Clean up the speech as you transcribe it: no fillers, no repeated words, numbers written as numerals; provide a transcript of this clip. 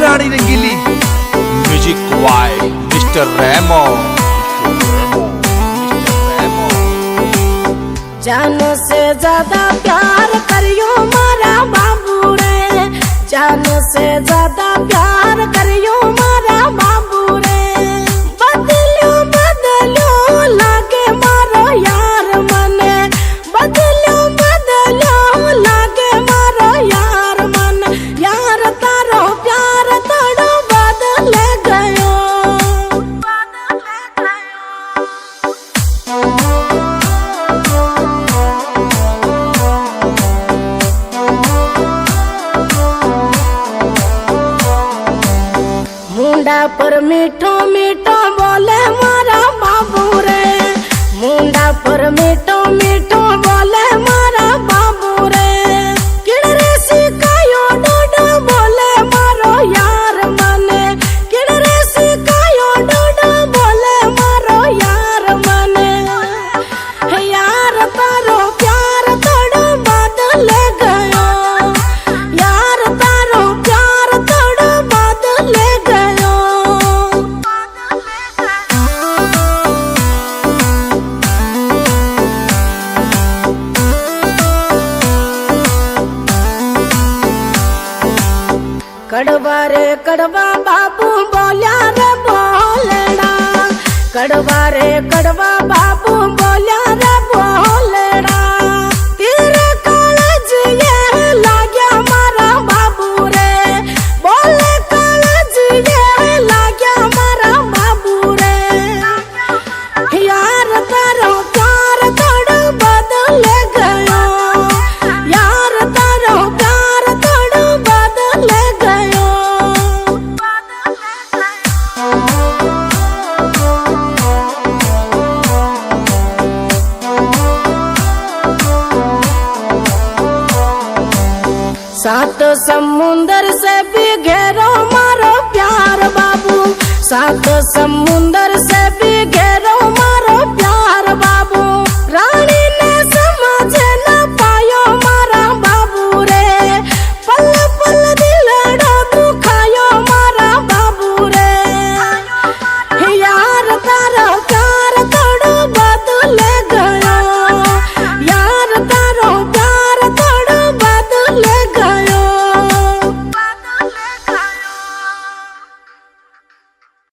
Rani Rangeeli. Music by mister रेमो। जान से ज्यादा प्यार करियो मारा बाबू रे, जान से ज्यादा प्यार करियो मारा बाबू रे। बदलो बदलो लागे मारो यार मने, बदलो बदलो लागे मारो यार मन। यार तारो प्यार तोड़ो बदल गयो। मुंडा पर मीठो मीठो बोले मारा बाबू रे, मुंडा पर मीठो मीठो बोले मारा बाबू रे। किड़रे सिकायो डोडो बोले मारो यार मने, किड़रे सिकायो डोडो बोले मारो यार मने। यार तारो प्यार तोड़ो बदल गयो, यार तारो प्यार तोड़ो बदल गयो। कड़वा रे कड़वा बाबू बोल्या रे बोलेड़ा, कड़वा रे कड़वा बाबू बोल्या रे बोलेड़ा। तेरे कालज ये लाग्या मारा बाबू रे, बोले कालज ये लाग्या मारा बाबू रे। यार तारो प्यार तोड़ बदल गयो, यार तारो प्यार तोड़ बदल गयो। सात समुंदर से भी घेरो मारो प्यार बाबू, सात समुंदर से भी